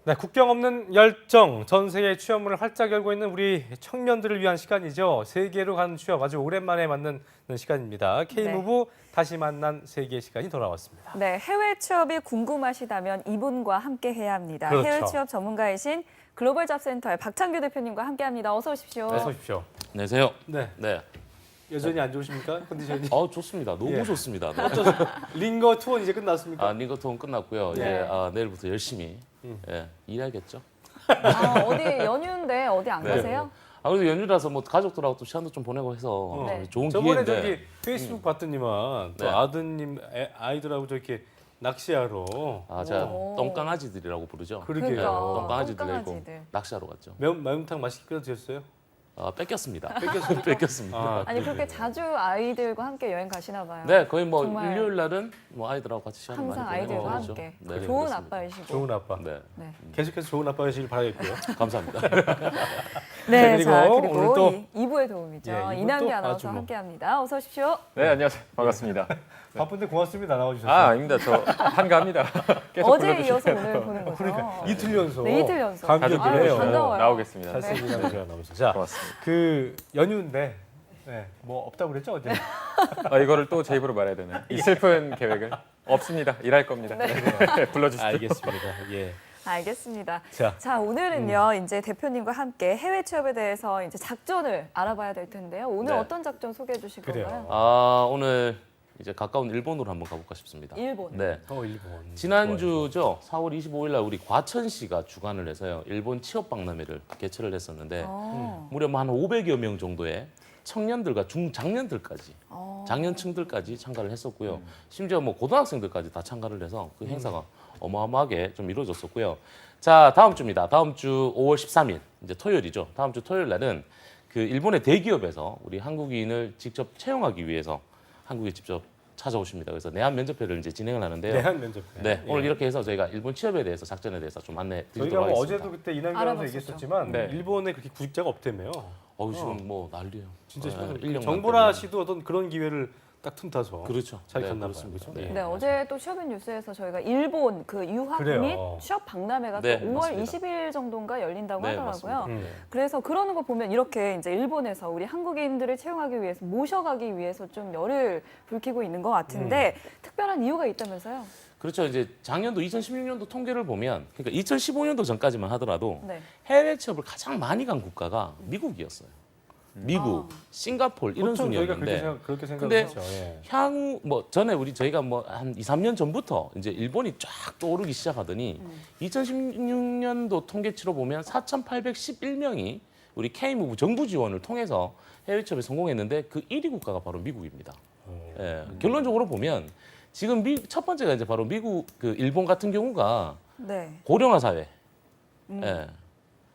네, 국경 없는 열정, 전 세계 취업문을 활짝 열고 있는 우리 청년들을 위한 시간이죠. 세계로 가는 취업 아주 오랜만에 만나는 시간입니다. K무브 다시 만난 세계 시간이 돌아왔습니다. 네, 해외 취업이 궁금하시다면 이분과 함께 해야 합니다. 그렇죠. 해외 취업 전문가이신 글로벌 잡센터의 박창규 대표님과 함께합니다. 어서 오십시오. 어서 오십시오. 안녕하세요. 네, 네. 여전히 안 좋으십니까? 컨디션이? 좋습니다. 너무 예. 좋습니다. 네. 링거 투어는 이제 끝났습니까? 링거톤 끝났고요. 네. 내일부터 열심히 일하겠죠. 어디 연휴인데 어디 안 네. 가세요? 그래도 연휴라서 뭐 가족들하고 또 시간도 좀 보내고 해서 네. 좋은 저번에 기회인데. 저기 페이스북 봤더니만 또 네. 아드님 아이들하고 저렇게 낚시하러 제가 오. 똥강아지들이라고 부르죠. 그러게요. 그러니까. 똥강아지들 데리고 똥강아지들. 낚시하러 갔죠. 매운탕 맛있게 끓여 드셨어요? 뺏겼습니다. 뺏겼습니까? 뺏겼습니다. 아니 그렇게 자주 아이들과 함께 여행 가시나 봐요. 네, 거의 뭐 정말 일요일 날은 뭐 아이들하고 같이 시간을 항상 많이 보내고 아이들과 그러죠. 함께. 네, 좋은 그렇습니다. 아빠이시고. 좋은 아빠. 네, 네. 계속해서 좋은 아빠 되시길 바라겠고요. 감사합니다. 네, 그리고 자, 오늘 그리고 또- 2부의 도움이죠. 예, 이분 이남기 또 아나운서 아주 뭐- 함께합니다. 어서 오십시오. 네, 안녕하세요. 반갑습니다. 바쁜데 고맙습니다. 나와주셔서. 아닙니다. 저 한가합니다. 계속 어제 불러주시면 이어서 오늘 보는 거죠. 그러니까 이틀 연속. 네, 이틀 연속. 감격을 가족끼리 해요. 반가워요. 나오겠습니다. 잘생긴 남자가 나오셔서. 자, 고맙습니다. 그 연휴인데 뭐 없다고 그랬죠 어제? 이거를 또 제 입으로 말해야 되나요? 이 슬픈 계획을 없습니다. 일할 겁니다. 네. 불러주시죠. 알겠습니다. 예. 알겠습니다. 자, 자, 오늘은요, 이제 대표님과 함께 해외 취업에 대해서 이제 작전을 알아봐야 될 텐데요. 오늘 네. 어떤 작전 소개해 주실 그래요. 건가요? 오늘 이제 가까운 일본으로 한번 가볼까 싶습니다. 일본. 네. 일본. 지난주죠. 4월 25일 날 우리 과천시가 주관을 해서요. 일본 취업 박람회를 개최를 했었는데 무려 한 500여 명 정도의 청년들과 중장년들까지 장년층들까지 참가를 했었고요. 심지어 뭐 고등학생들까지 다 참가를 해서 그 행사가 어마어마하게 좀 이루어졌었고요. 자, 다음 주입니다. 다음 주 5월 13일 이제 토요일이죠. 다음 주 토요일 날은 그 일본의 대기업에서 우리 한국인을 직접 채용하기 위해서 한국에 직접 찾아오십니다. 그래서 내한 면접회를 이제 진행을 하는데요. 내한 면접회. 네, 예. 오늘 이렇게 해서 저희가 일본 취업에 대해서 작전에 대해서 좀 안내 저희가 드리도록 뭐 하겠습니다. 어제도 그때 이남기 아나운서 알아봤었죠. 얘기했었지만 네. 일본에 그렇게 구직자가 없다며요. 지금 뭐 난리예요. 진짜 네, 인력만 정보라 때문에. 씨도 어떤 그런 기회를 딱 틈타서 그렇죠. 잘 네, 갔나 봐요. 그렇습니다. 그렇죠? 네. 네, 어제 또 취업인 뉴스에서 저희가 일본 그 유학 그래요. 및 취업 박람회가 네, 또 5월 맞습니다. 20일 정도인가 열린다고 네, 하더라고요. 맞습니다. 그래서 그러는 거 보면 이렇게 이제 일본에서 우리 한국인들을 채용하기 위해서 모셔가기 위해서 좀 열을 불키고 있는 것 같은데 특별한 이유가 있다면서요? 그렇죠. 이제 작년도 2016년도 통계를 보면 그러니까 2015년도 전까지만 하더라도 네. 해외 취업을 가장 많이 간 국가가 미국이었어요. 미국, 싱가포르 이런 보통 저희가 순이었는데 그렇게 근데 생각하죠. 예. 향후 뭐 전에 저희가 뭐 한 2, 3년 전부터 이제 일본이 쫙 떠오르기 시작하더니 2016년도 통계치로 보면 4,811명이 우리 K무브 정부 지원을 통해서 해외 취업에 성공했는데 그 1위 국가가 바로 미국입니다. 예, 결론적으로 보면 지금 첫 번째가 이제 바로 미국 그 일본 같은 경우가 네. 고령화 사회. 예.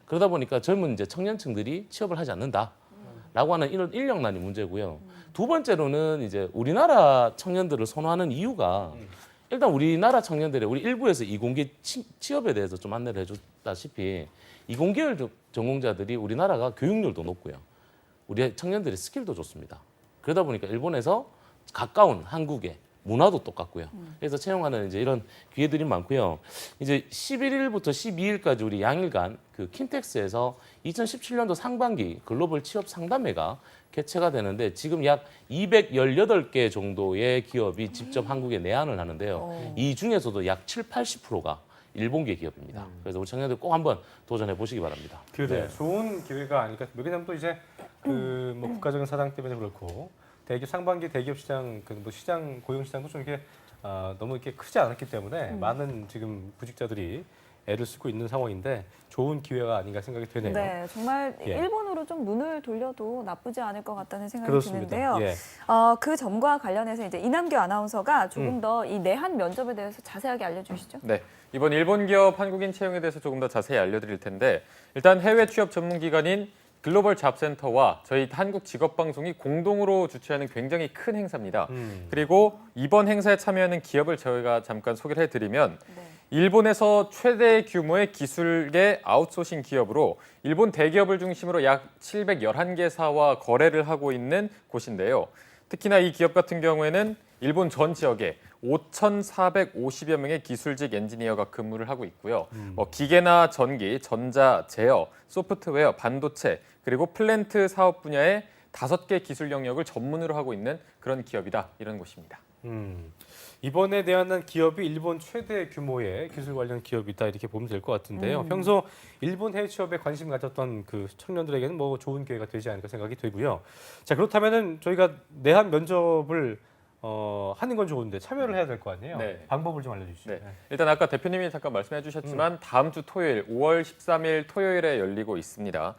그러다 보니까 젊은 이제 청년층들이 취업을 하지 않는다라고 하는 이런 인력난이 문제고요. 두 번째로는 이제 우리나라 청년들을 선호하는 이유가 일단 우리나라 청년들의 우리 일부에서 이공계 취업에 대해서 좀 안내를 해줬다시피 이공계열 전공자들이 우리나라가 교육률도 높고요. 우리 청년들의 스킬도 좋습니다. 그러다 보니까 일본에서 가까운 한국에 문화도 똑같고요. 그래서 채용하는 이제 이런 기회들이 많고요. 이제 11일부터 12일까지 우리 양일간 그 킨텍스에서 2017년도 상반기 글로벌 취업 상담회가 개최가 되는데 지금 약 218개 정도의 기업이 직접 한국에 내한을 하는데요. 이 중에서도 약 7, 80%가 일본계 기업입니다. 그래서 우리 청년들 꼭 한번 도전해 보시기 바랍니다. 그래 네. 좋은 기회가 아닐까. 왜냐하면 또 이제 그 뭐 국가적인 사정 때문에 그렇고 대기업 상반기 대기업 시장 그 뭐 시장 고용 시장도 좀 이렇게 너무 이렇게 크지 않았기 때문에 많은 지금 구직자들이 애를 쓰고 있는 상황인데 좋은 기회가 아닌가 생각이 되네요. 네, 정말 예. 일본으로 좀 눈을 돌려도 나쁘지 않을 것 같다는 생각이 그렇습니다. 드는데요. 예. 그 점과 관련해서 이제 이남규 아나운서가 조금 더 이 내한 면접에 대해서 자세하게 알려주시죠. 네, 이번 일본 기업 한국인 채용에 대해서 조금 더 자세히 알려드릴 텐데 일단 해외 취업 전문기관인 글로벌 잡센터와 저희 한국 직업방송이 공동으로 주최하는 굉장히 큰 행사입니다. 그리고 이번 행사에 참여하는 기업을 저희가 잠깐 소개를 해드리면 네. 일본에서 최대 규모의 기술계 아웃소싱 기업으로 일본 대기업을 중심으로 약 711개사와 거래를 하고 있는 곳인데요. 특히나 이 기업 같은 경우에는 일본 전 지역에 5,450여 명의 기술직 엔지니어가 근무를 하고 있고요. 뭐 기계나 전기, 전자, 제어, 소프트웨어, 반도체 그리고 플랜트 사업 분야의 5개 기술 영역을 전문으로 하고 있는 그런 기업이다 이런 곳입니다. 이번에 내한한 기업이 일본 최대 규모의 기술 관련 기업이다 이렇게 보면 될 것 같은데요. 평소 일본 해외 취업에 관심 가졌던 그 청년들에게는 뭐 좋은 기회가 되지 않을까 생각이 들고요. 자 그렇다면은 저희가 내한 면접을 하는 건 좋은데 참여를 해야 될 거 아니에요. 네. 방법을 좀 알려주시죠. 네. 일단 아까 대표님이 잠깐 말씀해 주셨지만 다음 주 토요일 5월 13일 토요일에 열리고 있습니다.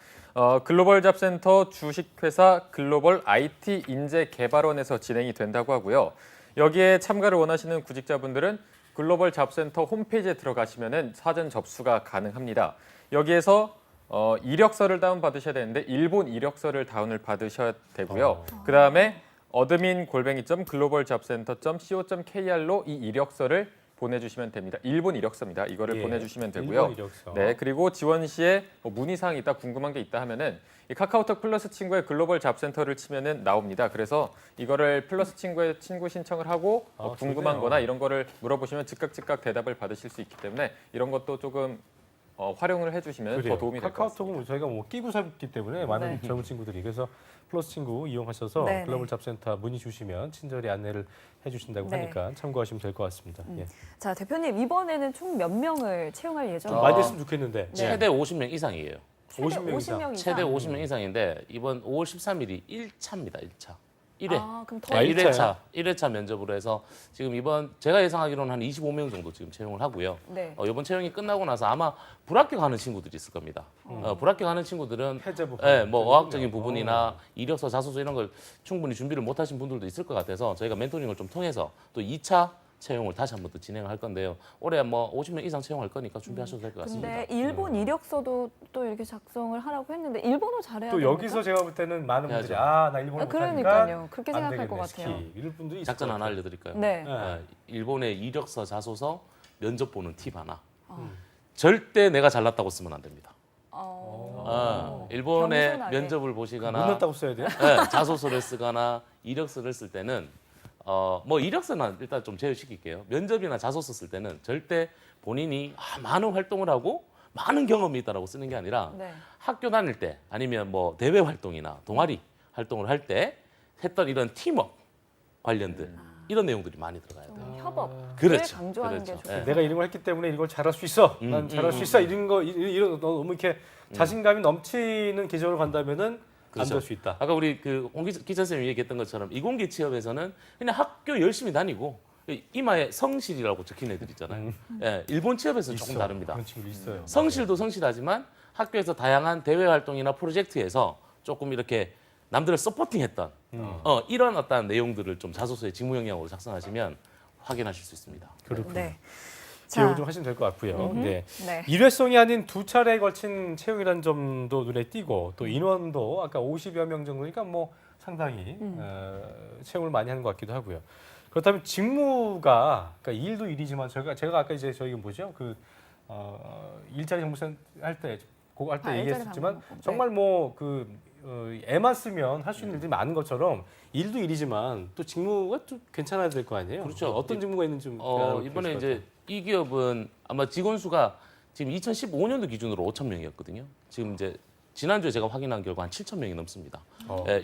글로벌 잡센터 주식회사 글로벌 IT 인재개발원에서 진행이 된다고 하고요. 여기에 참가를 원하시는 구직자분들은 글로벌 잡센터 홈페이지에 들어가시면 사전 접수가 가능합니다. 여기에서 이력서를 다운받으셔야 되는데 일본 이력서를 다운을 받으셔야 되고요. 그다음에 admin@globaljobcenter.co.kr로 이 이력서를 보내주시면 됩니다. 일본 이력서입니다. 이거를 예, 보내주시면 되고요. 일본 이력서. 네, 그리고 지원 시에 뭐 문의사항이 있다, 궁금한 게 있다 하면은 이 카카오톡 플러스 친구에 글로벌 잡센터를 치면은 나옵니다. 그래서 이거를 플러스 친구에 친구 신청을 하고 궁금한 좋네요. 거나 이런 거를 물어보시면 즉각 대답을 받으실 수 있기 때문에 이런 것도 조금 활용을 해주시면 그래요. 더 도움이 될 것 같습니다. 카카오톡은 저희가 뭐 끼고 살기 때문에 많은 네. 젊은 친구들이 그래서 플러스 친구 이용하셔서 네, 글로벌 네. 잡센터 문의 주시면 친절히 안내를 해주신다고 네. 하니까 참고하시면 될 것 같습니다. 예. 자, 대표님 이번에는 총 몇 명을 채용할 좀 예정인가요? 많이 했으면 좋겠는데 네. 최대 50명 이상이에요. 50명 이상. 50명 이상. 최대 50명 이상인데 이번 5월 13일이 1차입니다. 1차. 1회. 아, 그럼 더 아, 일- 1회차, 1회차 면접으로 해서 지금 이번 제가 예상하기로는 한 25명 정도 지금 채용을 하고요. 네. 이번 채용이 끝나고 나서 아마 불합격하는 친구들이 있을 겁니다. 불합격하는 친구들은 해제 부분. 예, 뭐 어학적인 부분이나 이력서, 자소서 이런 걸 충분히 준비를 못 하신 분들도 있을 것 같아서 저희가 멘토링을 좀 통해서 또 2차 채용을 다시 한 번 더 진행을 할 건데요. 올해 뭐 50명 이상 채용할 거니까 준비하셔도 될 것 같습니다. 근데 일본 이력서도 또 이렇게 작성을 하라고 했는데 일본어 잘해야 또 됩니까? 여기서 제가 볼 때는 많은 분들이 해야죠. 나 일본어 그러니까요. 못하니까 그렇게 안 생각할 되겠네, 것 같아요. 스키. 이럴 분들이 있을 작전 것 하나 같아요. 알려드릴까요? 네. 일본의 이력서, 자소서, 면접 보는 팁 하나. 절대 내가 잘났다고 쓰면 안 됩니다. 일본의 겸손하게. 면접을 보시거나 못났다고 써야 돼요? 자소서를 쓰거나 이력서를 쓸 때는 뭐 이력서는 일단 좀 제외시킬게요. 면접이나 자소서 쓸 때는 절대 본인이 많은 활동을 하고 많은 경험이 있다라고 쓰는 게 아니라 네. 학교 다닐 때 아니면 뭐 대외 활동이나 동아리 활동을 할 때 했던 이런 팀워크 관련된 이런 내용들이 많이 들어가야 돼요. 협업을 그렇죠. 강조하는 그렇죠. 게 좋고. 네. 내가 이런 걸 했기 때문에 이걸 잘할 수 있어. 난 잘할 수 있어. 이런 거 이런 너무 이렇게 자신감이 넘치는 계절로 간다면은 안 그렇죠. 될 수 있다. 아까 우리 그 홍 기자 선생님이 얘기했던 것처럼 이공계 취업에서는 그냥 학교 열심히 다니고 이마에 성실이라고 적힌 애들 있잖아요. 예, 일본 취업에서는 조금 있어. 다릅니다. 그런 친구 있어요. 성실도 성실하지만 학교에서 다양한 대외 활동이나 프로젝트에서 조금 이렇게 남들을 서포팅했던 이런 어떤 내용들을 좀 자소서의 직무 영역으로 작성하시면 확인하실 수 있습니다. 그렇군요. 네. 기억을 좀 하시면 될 것 같고요. 네. 네. 일회성이 아닌 두 차례에 걸친 채용이라는 점도 눈에 띄고 또 인원도 아까 50여 명 정도니까 뭐 상당히 채용을 많이 하는 것 같기도 하고요. 그렇다면 직무가 그러니까 일도 일이지만 제가 아까 이제 저희 뭐죠 그 일자리 정보센터 할때 일자리 얘기했었지만 방문하고. 네. 정말 뭐 애만 쓰면 할 수 있는 일들이 많은 것처럼 일도 일이지만 또 직무가 또 괜찮아야 될 거 아니에요. 그렇죠. 어떤 직무가 있는지 좀 이번에 이제 이 기업은 아마 직원 수가 지금 2015년도 기준으로 5천 명이었거든요. 지금 이제 지난주에 제가 확인한 결과 한 7천 명이 넘습니다.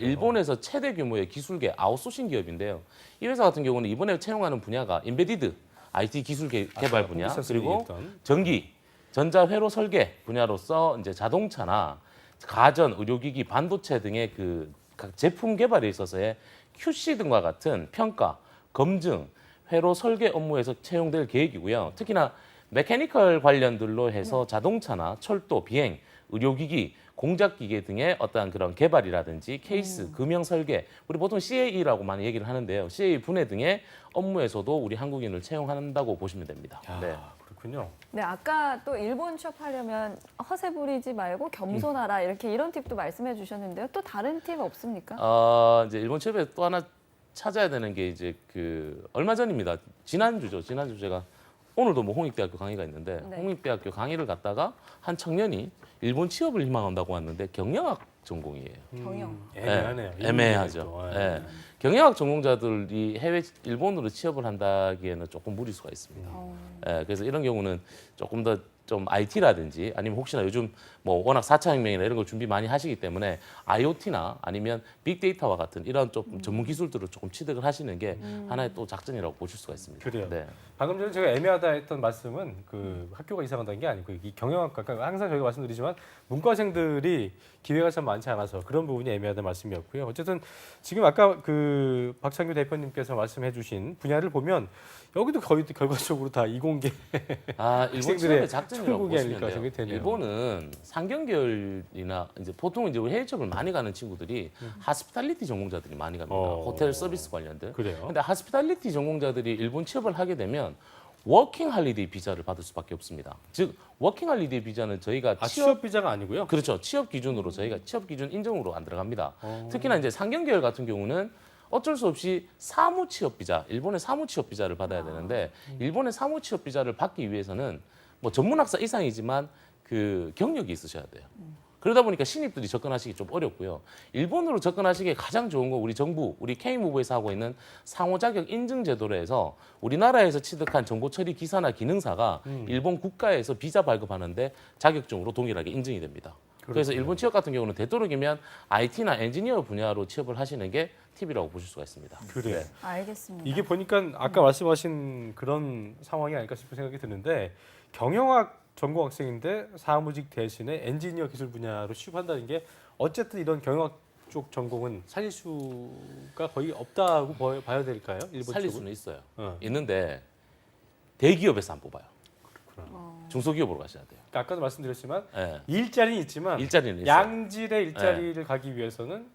일본에서 최대 규모의 기술계 아웃소싱 기업인데요. 이 회사 같은 경우는 이번에 채용하는 분야가 인베디드 IT 기술 개발 분야 그리고 전기, 전자 회로 설계 분야로서 이제 자동차나 가전, 의료기기, 반도체 등의 그 각 제품 개발에 있어서의 QC 등과 같은 평가, 검증, 회로 설계 업무에서 채용될 계획이고요. 특히나 메케니컬 관련들로 해서 자동차나 철도, 비행, 의료기기, 공작기계 등의 어떠한 그런 개발이라든지 케이스, 금형 설계, 우리 보통 CAE라고 많이 얘기를 하는데요. CAE 분해 등의 업무에서도 우리 한국인을 채용한다고 보시면 됩니다. 네. 그렇군요. 네, 아까 또 일본 취업하려면 허세 부리지 말고 겸손하라 이렇게 이런 팁도 말씀해 주셨는데요. 또 다른 팁 없습니까? 이제 일본 취업에 또 하나 찾아야 되는 게 이제 그 얼마 전입니다. 지난주 제가 오늘도 뭐 홍익대학교 강의가 있는데 네. 홍익대학교 강의를 갔다가 한 청년이 일본 취업을 희망한다고 왔는데 경영학 전공이에요. 경영. 애매하네요. 예, 애매하죠. 예. 경영학 전공자들이 해외 일본으로 취업을 한다기에는 조금 무리수가 있습니다. 예, 그래서 이런 경우는 조금 더 좀 IT라든지 아니면 혹시나 요즘 뭐 워낙 4차 혁명이나 이런 걸 준비 많이 하시기 때문에 IoT나 아니면 빅데이터와 같은 이런 좀 전문 기술들을 조금 취득을 하시는 게 하나의 또 작전이라고 보실 수가 있습니다. 그래요. 네. 방금 전에 제가 애매하다 했던 말씀은 그 학교가 이상하다는 게 아니고 이 경영학과 그러니까 항상 저희가 말씀드리지만 문과생들이 기회가 참 많지 않아서 그런 부분이 애매하다는 말씀이었고요. 어쨌든 지금 아까 그 박창규 대표님께서 말씀해주신 분야를 보면 여기도 거의 결과적으로 다 이공계 아, 일본 학생들의 취업의 작전이라고 천국이 보시면 아닐까 돼요. 생각이 되네요. 일본은 상경계열이나 이제 보통 이제 우리 해외 취업을 많이 가는 친구들이 하스피탈리티 전공자들이 많이 갑니다. 호텔 서비스 관련들. 그래요. 근데 하스피탈리티 전공자들이 일본 취업을 하게 되면 워킹 할리데이 비자를 받을 수밖에 없습니다. 즉 워킹 할리데이 비자는 저희가 취업 비자가 아니고요. 그렇죠. 취업 기준으로 저희가 취업 기준 인정으로 안 들어갑니다. 특히나 이제 상경계열 같은 경우는 어쩔 수 없이 사무 취업 비자, 일본의 사무 취업 비자를 받아야 되는데 일본의 사무 취업 비자를 받기 위해서는 뭐 전문학사 이상이지만 그 경력이 있으셔야 돼요. 그러다 보니까 신입들이 접근하시기 좀 어렵고요. 일본으로 접근하시기에 가장 좋은 건 우리 정부, 우리 K무브에서 하고 있는 상호 자격 인증 제도로 해서 우리나라에서 취득한 정보 처리 기사나 기능사가 일본 국가에서 비자 발급하는데 자격증으로 동일하게 인증이 됩니다. 그래서 일본 취업 같은 경우는 되도록이면 IT나 엔지니어 분야로 취업을 하시는 게 팁이라고 보실 수가 있습니다. 그래요. 네. 알겠습니다. 이게 보니까 아까 말씀하신 그런 상황이 아닐까 싶은 생각이 드는데 경영학 전공 학생인데 사무직 대신에 엔지니어 기술 분야로 취업한다는 게 어쨌든 이런 경영학 쪽 전공은 살릴 수가 거의 없다고 봐야 될까요? 일본 살릴 쪽은? 수는 있어요. 어. 있는데 대기업에서 안 뽑아요. 그렇구나. 중소기업으로 가셔야 돼요. 그러니까 아까도 말씀드렸지만 예. 일자리는 있지만 일자리는 있어요. 양질의 일자리를 가기 위해서는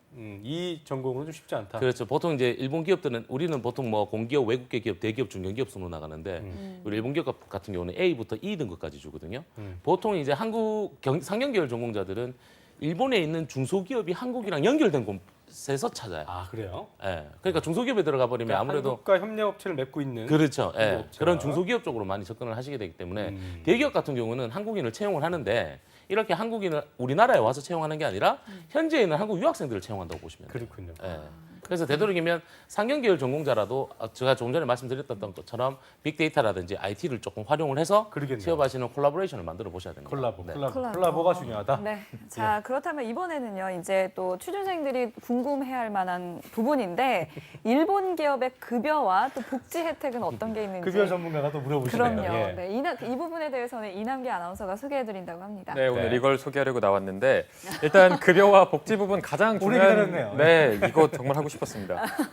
이 전공은 좀 쉽지 않다. 그렇죠. 보통 이제 일본 기업들은 우리는 보통 뭐 공기업, 외국계 기업, 대기업, 중견기업 순으로 나가는데 우리 일본 기업 같은 경우는 A부터 E 등급까지 주거든요. 보통 이제 한국 상경계열 전공자들은 일본에 있는 중소기업이 한국이랑 연결된 곳에서 찾아요. 아 그래요? 예. 그러니까 중소기업에 들어가 버리면 아무래도 한국과 협력업체를 맺고 있는 그렇죠. 예. 중소업체가. 그런 중소기업 쪽으로 많이 접근을 하시게 되기 때문에 대기업 같은 경우는 한국인을 채용을 하는데 이렇게 한국인을 우리나라에 와서 채용하는 게 아니라 현지에 있는 한국 유학생들을 채용한다고 보시면 돼요. 그렇군요. 예. 그래서 되도록이면 상경계열 전공자라도 제가 조금 전에 말씀드렸던 것처럼 빅데이터라든지 IT를 조금 활용을 해서 그러겠네요. 취업하시는 콜라보레이션을 만들어 보셔야 됩니다. 콜라보, 네. 콜라보가 중요하다. 네. 자, 그렇다면 이번에는요, 이제 또 취준생들이 궁금해할 만한 부분인데, 일본 기업의 급여와 또 복지 혜택은 어떤 게 있는지. 급여 전문가가 또 물어보시네요. 그럼요. 예. 네. 이 부분에 대해서는 이남기 아나운서가 소개해드린다고 합니다. 네, 오늘 네. 이걸 소개하려고 나왔는데 일단 급여와 복지 부분 가장 오래 중요한 기다렸네요. 네, 이거 정말 하고 싶었습니다.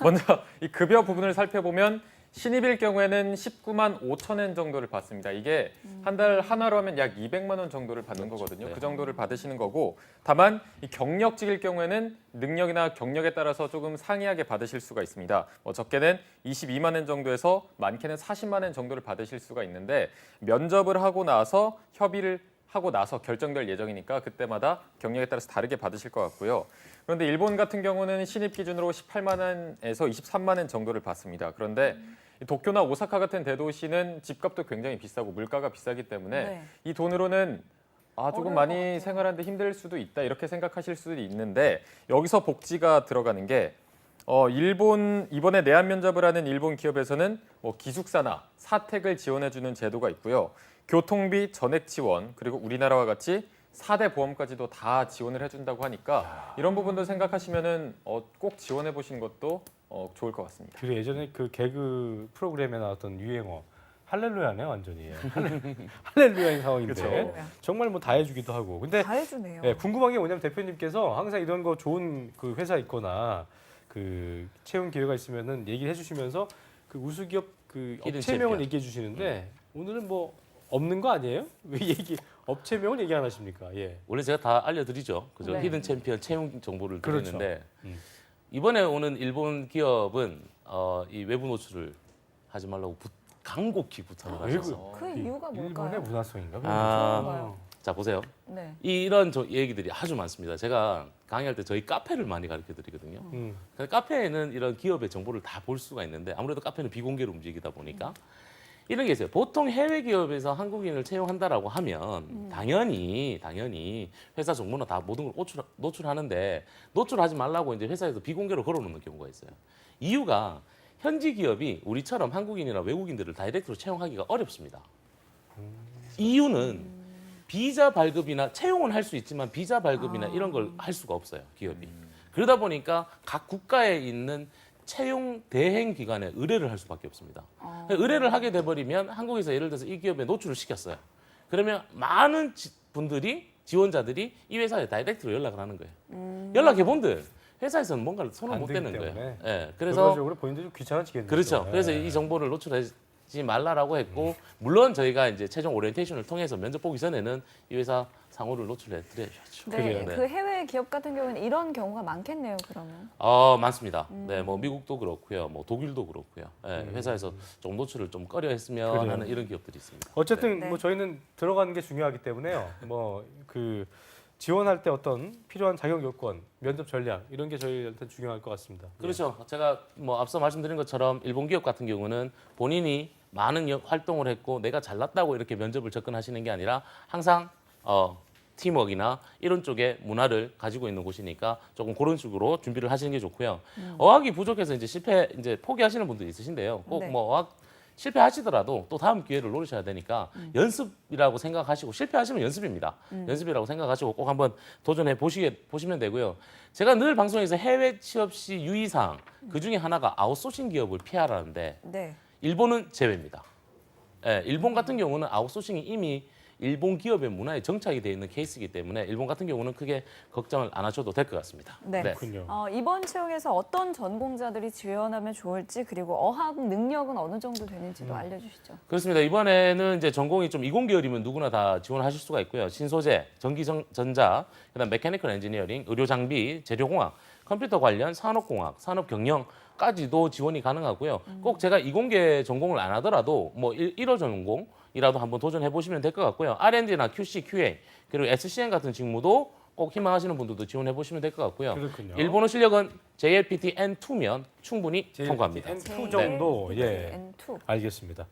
먼저 이 급여 부분을 살펴보면 신입일 경우에는 19만 5천 엔 정도를 받습니다. 이게 한 달 한화로 하면 약 200만 원 정도를 받는 거거든요. 네. 그 정도를 받으시는 거고 다만 이 경력직일 경우에는 능력이나 경력에 따라서 조금 상이하게 받으실 수가 있습니다. 뭐 적게는 22만 엔 정도에서 많게는 40만 엔 정도를 받으실 수가 있는데 면접을 하고 나서 협의를 하고 나서 결정될 예정이니까 그때마다 경력에 따라서 다르게 받으실 것 같고요. 그런데 일본 같은 경우는 신입 기준으로 18만 엔에서 23만 엔 정도를 받습니다. 그런데 도쿄나 오사카 같은 대도시는 집값도 굉장히 비싸고 물가가 비싸기 때문에 네. 이 돈으로는 조금 어려울 것 많이 같아요. 생활하는데 힘들 수도 있다 이렇게 생각하실 수도 있는데 여기서 복지가 들어가는 게 일본 이번에 내한 면접을 하는 일본 기업에서는 뭐 기숙사나 사택을 지원해주는 제도가 있고요. 교통비 전액 지원 그리고 우리나라와 같이 4대 보험까지도 다 지원을 해준다고 하니까 이런 부분도 생각하시면은 꼭 지원해 보시는 것도 좋을 것 같습니다. 그래 예전에 그 개그 프로그램에 나왔던 유행어 할렐루야네 완전히 할렐루야인 상황인데 그렇죠. 정말 뭐 다 해주기도 하고 근데 다 해주네요. 예, 궁금한 게 뭐냐면 대표님께서 항상 이런 거 좋은 그 회사 있거나 그 채용 기회가 있으면은 얘기를 해주시면서 그 우수기업 그 히든 업체명을 챔피언. 얘기해 주시는데 오늘은 뭐 없는 거 아니에요? 왜 업체명을 얘기 안 하십니까? 예. 원래 제가 다 알려드리죠. 그죠? 네. 히든 챔피언 채용 정보를 그렇죠. 드리는데 음. 이번에 오는 일본 기업은 이 외부 노출을 하지 말라고 간곡히 부탁을 하셔서 그 이유가 뭘까요? 일본의 문화성인가? 그런가요? 자 보세요. 네. 이런 얘기들이 아주 많습니다. 제가 강의할 때 저희 카페를 많이 가르쳐 드리거든요. 카페에는 이런 기업의 정보를 다 볼 수가 있는데 아무래도 카페는 비공개로 움직이다 보니까 이런 게 있어요. 보통 해외 기업에서 한국인을 채용한다라고 하면 당연히 회사 정보나 다 모든 걸 노출하는데 노출하지 말라고 이제 회사에서 비공개로 걸어놓는 경우가 있어요. 이유가 현지 기업이 우리처럼 한국인이나 외국인들을 다이렉트로 채용하기가 어렵습니다. 이유는 비자 발급이나 채용은 할 수 있지만 비자 발급이나 이런 걸 할 수가 없어요, 기업이. 그러다 보니까 각 국가에 있는 채용 대행 기관에 의뢰를 할 수밖에 없습니다. 의뢰를 하게 돼버리면 한국에서 예를 들어서 이 기업에 노출을 시켰어요. 그러면 많은 분들이 지원자들이 이 회사에 다이렉트로 연락을 하는 거예요. 연락해본들 회사에서는 뭔가를 손을 안 못 되기 대는 거예요. 때문에. 예, 그래서 결과적으로 본인들이 좀 귀찮아지겠네요. 그렇죠. 네. 그래서 이 정보를 노출하지 말라라고 했고 물론 저희가 이제 최종 오리엔테이션을 통해서 면접 보기 전에는 이 회사 상호를 노출해 드려야죠. 네, 그래요. 그 해외 기업 같은 경우는 이런 경우가 많겠네요. 그러면. 많습니다. 네, 뭐 미국도 그렇고요, 뭐 독일도 그렇고요. 예, 회사에서 좀 노출을 좀 꺼려했으면 그래요. 하는 이런 기업들이 있습니다. 어쨌든 네. 뭐 저희는 들어가는 게 중요하기 때문에요. 뭐 그 지원할 때 어떤 필요한 자격 요건, 면접 전략 이런 게 저희한테 중요할 것 같습니다. 그렇죠. 제가 뭐 앞서 말씀드린 것처럼 일본 기업 같은 경우는 본인이 많은 활동을 했고 내가 잘났다고 이렇게 면접을 접근하시는 게 아니라 항상 팀워크나 이런 쪽의 문화를 가지고 있는 곳이니까 조금 그런 식으로 준비를 하시는 게 좋고요. 어학이 부족해서 이제 포기하시는 분들이 있으신데요. 꼭 네. 뭐 어학 실패하시더라도 또 다음 기회를 노리셔야 되니까 연습이라고 생각하시고 실패하시면 연습입니다. 연습이라고 생각하시고 꼭 한번 도전해 보시면 되고요. 제가 늘 방송에서 해외 취업 시 유의사항 그 중에 하나가 아웃소싱 기업을 피하라는데 네. 일본은 제외입니다. 예, 일본 같은 경우는 아웃소싱이 이미 일본 기업의 문화에 정착이 되어 있는 케이스이기 때문에 일본 같은 경우는 크게 걱정을 안 하셔도 될 것 같습니다. 네. 그렇군요. 이번 채용에서 어떤 전공자들이 지원하면 좋을지 그리고 어학 능력은 어느 정도 되는지도 알려주시죠. 그렇습니다. 이번에는 이제 전공이 좀 이공계열이면 누구나 다 지원하실 수가 있고요. 신소재, 전기전자, 그다음 메커니컬 엔지니어링, 의료장비, 재료공학, 컴퓨터 관련, 산업공학, 산업경영까지도 지원이 가능하고요. 꼭 제가 이공계 전공을 안 하더라도 뭐 1호 전공이라도 한번 도전해 보시면 될 것 같고요. R&D나 QC, QA 그리고 SCN 같은 직무도 꼭 희망하시는 분들도 지원해 보시면 될 것 같고요. 그렇군요. 일본어 실력은 JLPT N2면 충분히 통과합니다. N2 정도. 예. N2. 알겠습니다.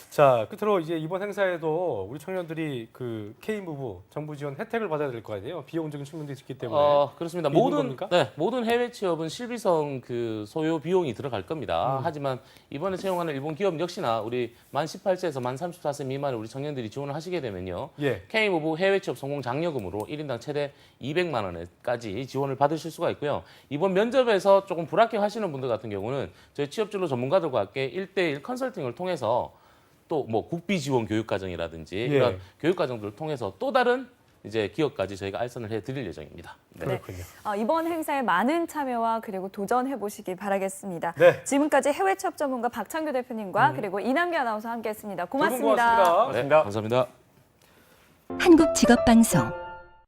자, 끝으로 이제 이번 행사에도 우리 청년들이 그 K무브 정부 지원 혜택을 받아야 될 거 아니에요? 비용적인 측면도 있기 때문에. 그렇습니다. 있는 겁니까? 모든 해외 취업은 실비성 그 소요 비용이 들어갈 겁니다. 하지만 이번에 채용하는 일본 기업 역시나 우리 만 18세에서 만 34세 미만의 우리 청년들이 지원을 하시게 되면요. 예. K무브 해외 취업 성공 장려금으로 1인당 최대 200만 원까지 지원을 받으실 수가 있고요. 이번 면접에서 조금 불합격하시는 분들 같은 경우는 저희 취업진로 전문가들과 함께 1대1 컨설팅을 통해서 또 뭐 국비 지원 교육 과정이라든지 예. 이런 교육 과정들을 통해서 또 다른 이제 기업까지 저희가 알선을 해드릴 예정입니다. 네. 그렇군요. 이번 행사에 많은 참여와 그리고 도전해 보시기 바라겠습니다. 네. 지금까지 해외 취업 전문가 박창규 대표님과 그리고 이남기 아나운서 함께했습니다. 고맙습니다. 두 분 고맙습니다. 네, 감사합니다. 한국직업방송